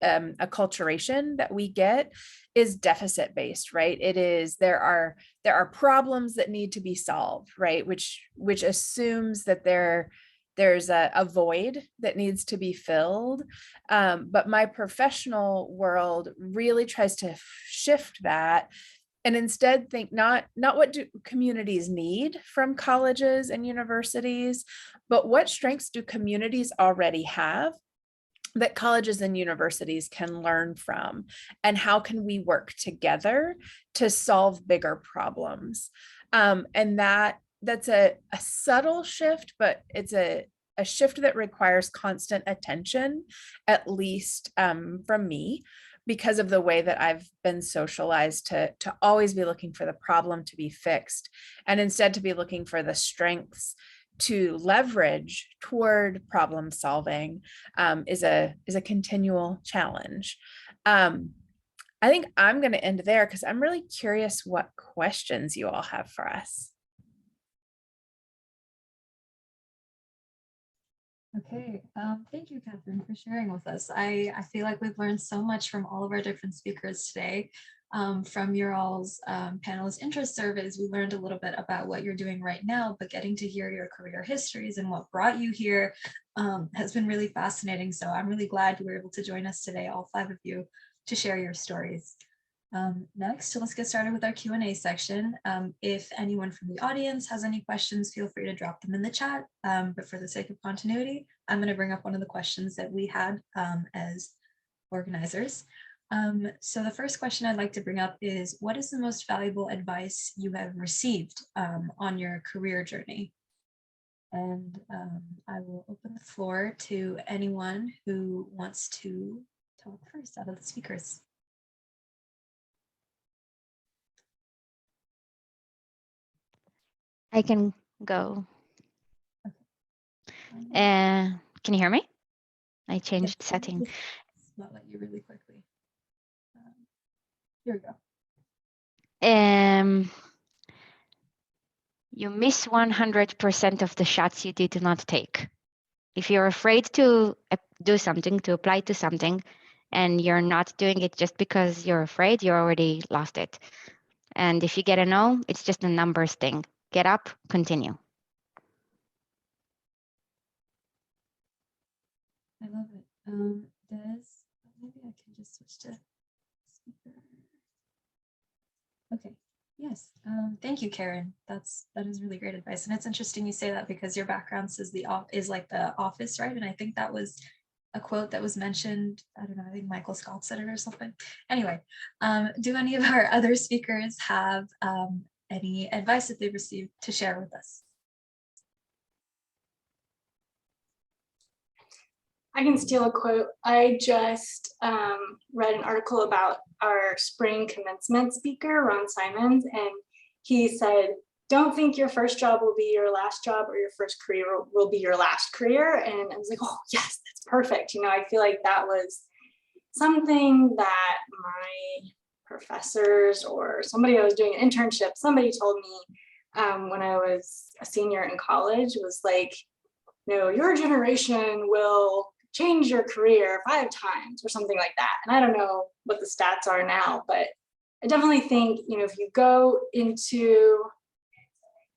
acculturation that we get is deficit based, right? It is, there are problems that need to be solved, right? Which assumes that there's a void that needs to be filled. But my professional world really tries to shift that and instead think not what do communities need from colleges and universities, but what strengths do communities already have that colleges and universities can learn from, and how can we work together to solve bigger problems. And that's a subtle shift, but it's a shift that requires constant attention, at least from me, because of the way that I've been socialized to always be looking for the problem to be fixed, and instead to be looking for the strengths to leverage toward problem solving, is a continual challenge. I think I'm going to end there because I'm really curious what questions you all have for us. Okay, thank you, Kathryn, for sharing with us. I feel like we've learned so much from all of our different speakers today. From your all's panelist interest surveys, we learned a little bit about what you're doing right now, but getting to hear your career histories and what brought you here has been really fascinating. So I'm really glad you were able to join us today, all 5 of you, to share your stories. Next, let's get started with our Q&A section. If anyone from the audience has any questions, feel free to drop them in the chat. But for the sake of continuity, I'm going to bring up one of the questions that we had as organizers. So the first question I'd like to bring up is, what is the most valuable advice you have received on your career journey? And I will open the floor to anyone who wants to talk first out of the speakers. I can go. Can you hear me? I changed setting. Not let you really quickly. Here we go. You miss 100% of the shots you did not take. If you're afraid to do something, to apply to something, and you're not doing it just because you're afraid, you already lost it. And if you get a no, it's just a numbers thing. Get up, continue. I love it. Maybe I can just switch to speaker. Okay. Yes. Thank you, Karen. That is really great advice. And it's interesting you say that because your background says is like the office, right? And I think that was a quote that was mentioned. I don't know, I think Michael Scott said it or something. Anyway, do any of our other speakers have any advice that they've received to share with us? I can steal a quote. I just read an article about our spring commencement speaker, Ron Simons, and he said, don't think your first job will be your last job or your first career will be your last career. And I was like, oh, yes, that's perfect. You know, I feel like that was something that my professors or somebody I was doing an internship, somebody told me when I was a senior in college, was like, you know, your generation will change your career 5 times or something like that. And I don't know what the stats are now, but I definitely think, you know, if you go into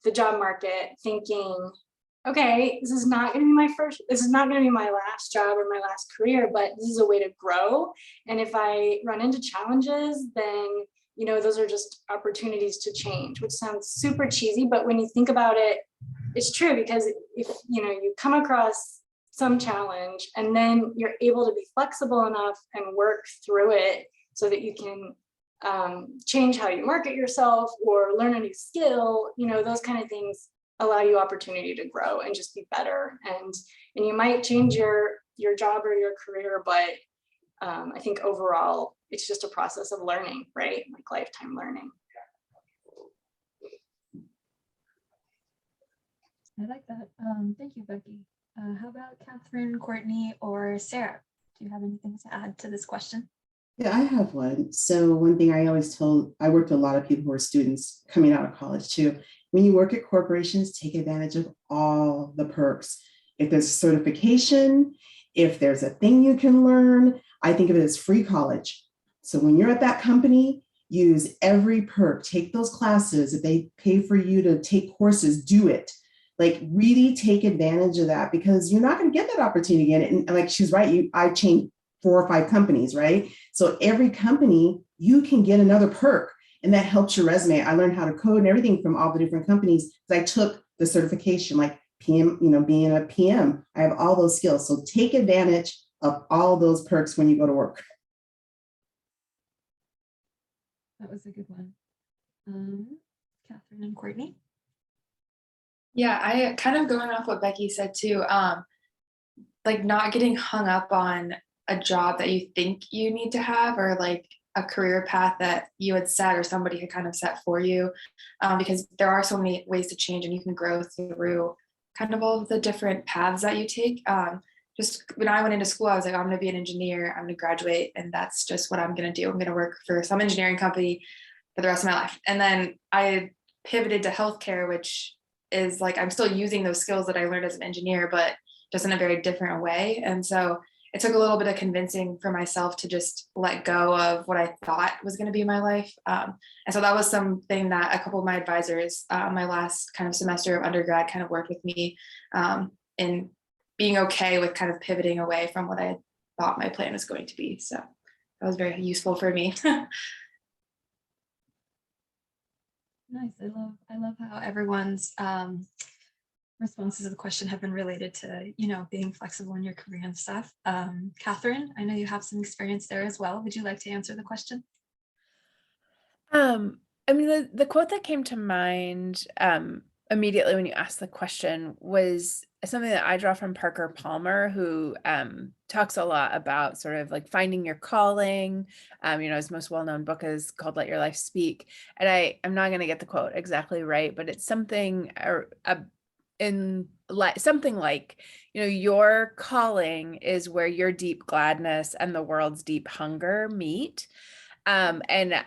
the job market thinking, okay, this is not going to be my last job or my last career, but this is a way to grow. And if I run into challenges, then, you know, those are just opportunities to change, which sounds super cheesy, but when you think about it, it's true, because if, you know, you come across some challenge and then you're able to be flexible enough and work through it so that you can change how you market yourself or learn a new skill, you know, those kind of things allow you opportunity to grow and just be better. And you might change your job or your career, but I think overall it's just a process of learning, right? Like lifetime learning. I like that. Thank you, Becky. How about Kathryn, Courtney, or Sarah? Do you have anything to add to this question? Yeah, I have one. So one thing I always told, I worked with a lot of people who are students coming out of college too. When you work at corporations, take advantage of all the perks. If there's certification, if there's a thing you can learn, I think of it as free college. So when you're at that company, use every perk, take those classes. If they pay for you to take courses, do it. Like really take advantage of that, because you're not going to get that opportunity again. And like she's right, I changed 4 or 5 companies, right? So every company, you can get another perk, and that helps your resume. I learned how to code and everything from all the different companies because I took the certification, like PM, you know, being a PM, I have all those skills. So take advantage of all those perks when you go to work. That was a good one. Kathryn and Courtney? Yeah, I kind of going off what Becky said too, like not getting hung up on a job that you think you need to have, or like a career path that you had set or somebody had kind of set for you, because there are so many ways to change and you can grow through kind of all of the different paths that you take. Just when I went into school, I was like, I'm going to be an engineer, I'm going to graduate, and that's just what I'm going to do. I'm going to work for some engineering company for the rest of my life. And then I pivoted to healthcare, which is like, I'm still using those skills that I learned as an engineer, but just in a very different way. And so it took a little bit of convincing for myself to just let go of what I thought was going to be my life. And so that was something that a couple of my advisors, my last kind of semester of undergrad, kind of worked with me in being okay with kind of pivoting away from what I thought my plan was going to be. So that was very useful for me. Nice. I love how everyone's responses to the question have been related to, you know, being flexible in your career and stuff. Kathryn, I know you have some experience there as well. Would you like to answer the question? I mean, the quote that came to mind immediately when you asked the question was something that I draw from Parker Palmer, who talks a lot about sort of like finding your calling. You know, his most well-known book is called Let Your Life Speak. And I'm not going to get the quote exactly right, but it's something something like, you know, your calling is where your deep gladness and the world's deep hunger meet. And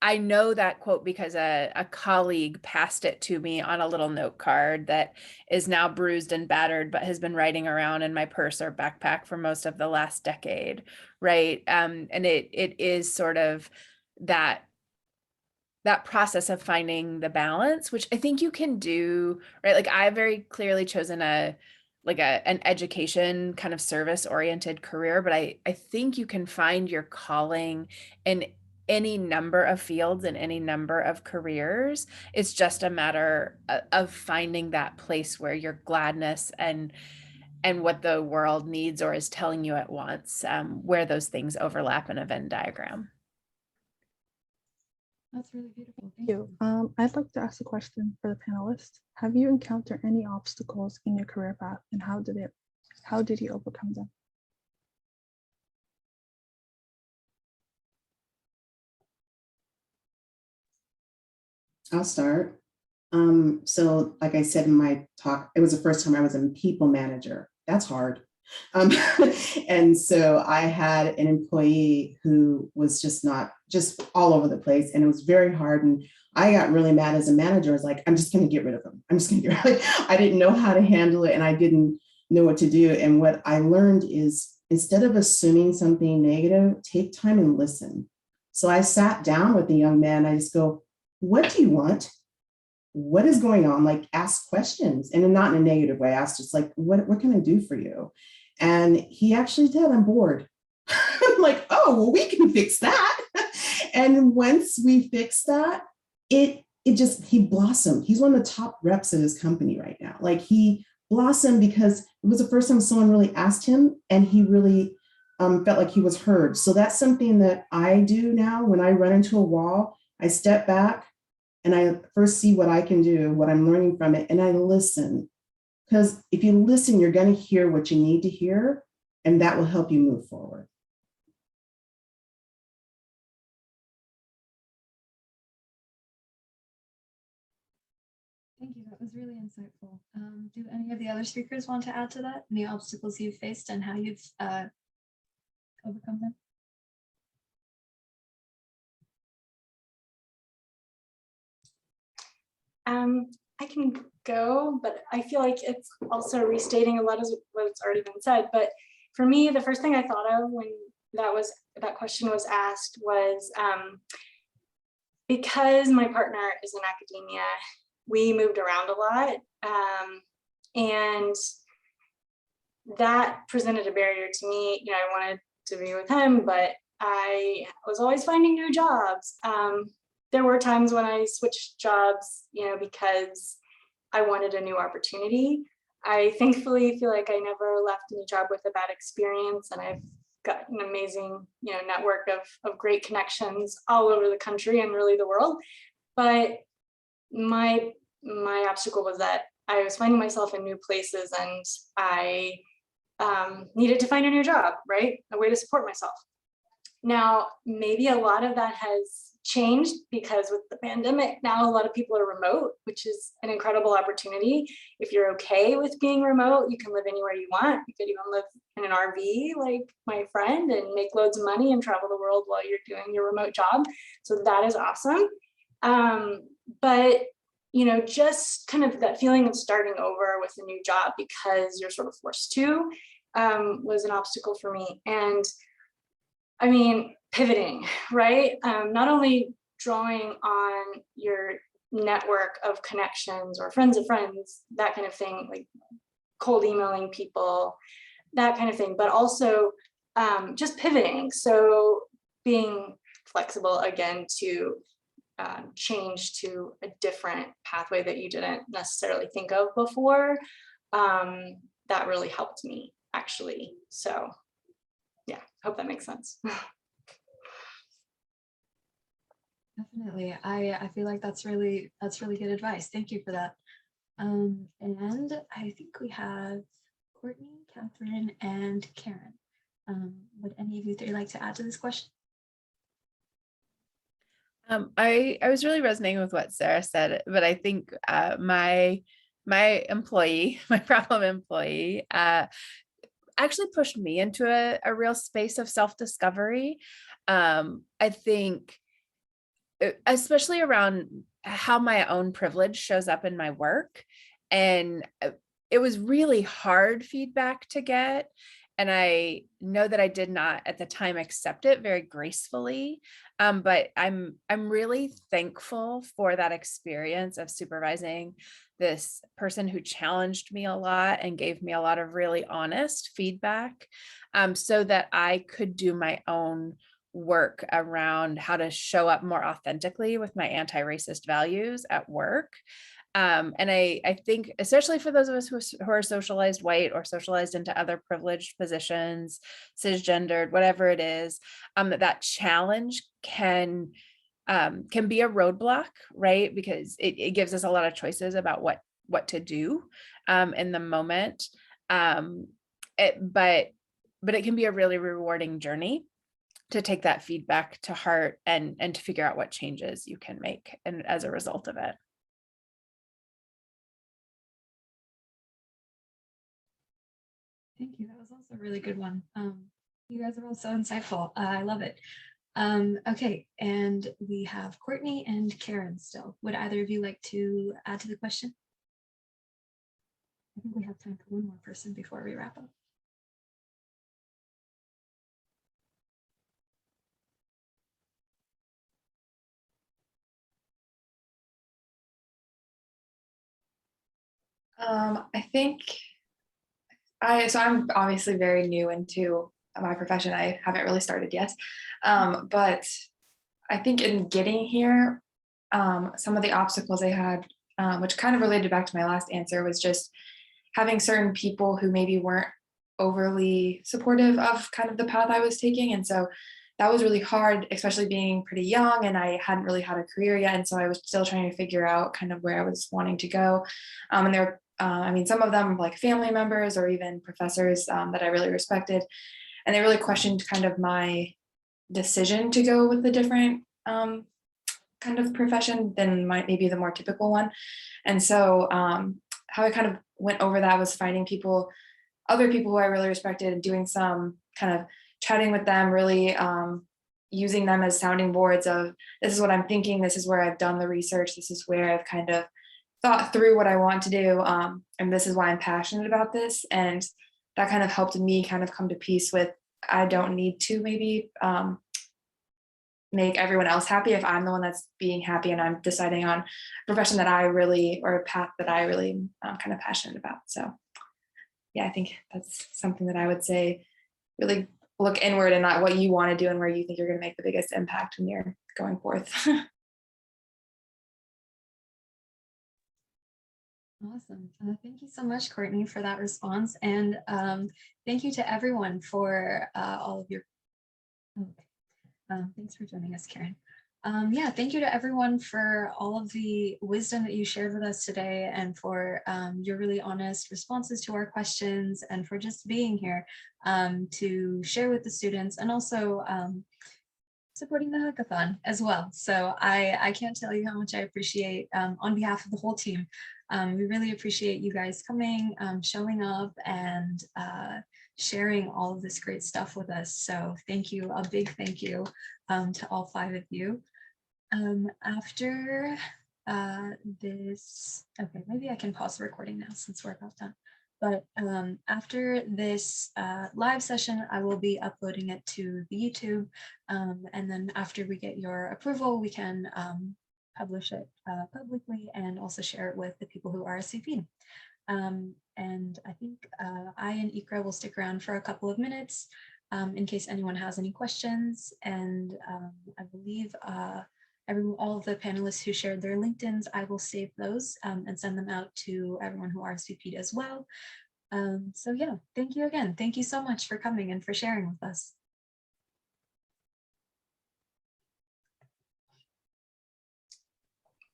I know that quote because a colleague passed it to me on a little note card that is now bruised and battered, but has been riding around in my purse or backpack for most of the last decade, right? And it is sort of that process of finding the balance, which I think you can do, right? Like I very clearly chosen an education kind of service oriented career, but I think you can find your calling in any number of fields and any number of careers. It's just a matter of finding that place where your gladness and what the world needs or is telling you at once, where those things overlap in a Venn diagram. That's really beautiful. Thank you. I'd like to ask a question for the panelists. Have you encountered any obstacles in your career path, and how did you overcome them? I'll start. So like I said in my talk, it was the first time I was a people manager. That's hard. And so I had an employee who was just all over the place, and it was very hard. And I got really mad as a manager. I was like, I'm just going to get rid of him. I'm just going to get rid of him. I didn't know how to handle it, and I didn't know what to do. And what I learned is instead of assuming something negative, take time and listen. So I sat down with the young man. I just go, what do you want? What is going on? Like, ask questions, and not in a negative way. Ask just like, what can I do for you? And he actually said, I'm bored. I'm like, oh, well, we can fix that. And once we fixed that, he blossomed. He's one of the top reps of his company right now. Like, he blossomed because it was the first time someone really asked him, and he really felt like he was heard. So that's something that I do now. When I run into a wall, I step back and I first see what I can do, what I'm learning from it, and I listen. Because if you listen, you're going to hear what you need to hear, and that will help you move forward. Thank you. That was really insightful. Do any of the other speakers want to add to that? Any obstacles you've faced and how you've overcome them? I can go, but I feel like it's also restating a lot of what's already been said. But for me, the first thing I thought of when that question was asked was because my partner is in academia, we moved around a lot, and that presented a barrier to me. You know, I wanted to be with him, but I was always finding new jobs. There were times when I switched jobs, you know, because I wanted a new opportunity. I thankfully feel like I never left any job with a bad experience, and I've got an amazing, you know, network of great connections all over the country and really the world. But my obstacle was that I was finding myself in new places, and I needed to find a new job, right? A way to support myself. Now, maybe a lot of that has changed because with the pandemic, now a lot of people are remote, which is an incredible opportunity. If you're okay with being remote, you can live anywhere you want. You could even live in an RV like my friend and make loads of money and travel the world while you're doing your remote job. So that is awesome. But you know, just kind of that feeling of starting over with a new job because you're sort of forced to was an obstacle for me. And I mean, pivoting, right? Not only drawing on your network of connections or friends of friends, that kind of thing, like cold emailing people, that kind of thing, but also just pivoting. So being flexible again to change to a different pathway that you didn't necessarily think of before, that really helped me actually. So yeah, hope that makes sense. Definitely. I feel like that's really good advice. Thank you for that. And I think we have Courtney, Kathryn, and Karen. Would any of you three like to add to this question? I was really resonating with what Sarah said, but I think my employee, my problem employee, actually pushed me into a real space of self-discovery. I think, especially around how my own privilege shows up in my work. And it was really hard feedback to get. And I know that I did not at the time accept it very gracefully. But I'm really thankful for that experience of supervising this person who challenged me a lot and gave me a lot of really honest feedback, so that I could do my own work around how to show up more authentically with my anti-racist values at work. And I think, especially for those of us who are socialized white or socialized into other privileged positions, cisgendered, whatever it is, that challenge can be a roadblock, right? Because it gives us a lot of choices about what to do in the moment. But it can be a really rewarding journey to take that feedback to heart and to figure out what changes you can make and as a result of it. Thank you. That was also a really good one. You guys are all so insightful. I love it. Okay, and we have Courtney and Karen still. Would either of you like to add to the question? I think we have time for one more person before we wrap up. I think so I'm obviously very new into my profession. I haven't really started yet. But I think in getting here, some of the obstacles I had, which kind of related back to my last answer, was just having certain people who maybe weren't overly supportive of kind of the path I was taking. And so that was really hard, especially being pretty young and I hadn't really had a career yet. And so I was still trying to figure out kind of where I was wanting to go. And there, I mean, some of them like family members or even professors that I really respected. And they really questioned kind of my decision to go with a different kind of profession than maybe the more typical one. And so how I kind of went over that was finding people, other people who I really respected, and doing some kind of chatting with them, really using them as sounding boards of, this is what I'm thinking, this is where I've done the research, this is where I've kind of thought through what I want to do, and this is why I'm passionate about this. And that kind of helped me kind of come to peace with, I don't need to maybe make everyone else happy if I'm the one that's being happy and I'm deciding on a profession that I really, or a path that I really kind of passionate about. So yeah, I think that's something that I would say, really look inward and not what you want to do and where you think you're going to make the biggest impact when you're going forth. Awesome. Thank you so much, Courtney, for that response. And thank you to everyone for all of your, thanks for joining us, Karen. Yeah, thank you to everyone for all of the wisdom that you shared with us today and for your really honest responses to our questions and for just being here to share with the students and also supporting the hackathon as well. So I can't tell you how much I appreciate on behalf of the whole team. We really appreciate you guys coming, showing up and sharing all of this great stuff with us. So thank you, a big thank you to all 5 of you. After this, okay, maybe I can pause the recording now since we're about done. But after this live session, I will be uploading it to the YouTube. And then after we get your approval, we can publish it publicly and also share it with the people who RSVP. And I think I and Ikra will stick around for a couple of minutes in case anyone has any questions. And I believe all of the panelists who shared their LinkedIns, I will save those and send them out to everyone who RSVP'd as well. So yeah, thank you again. Thank you so much for coming and for sharing with us.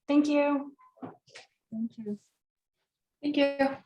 Thank you. Thank you. Thank you.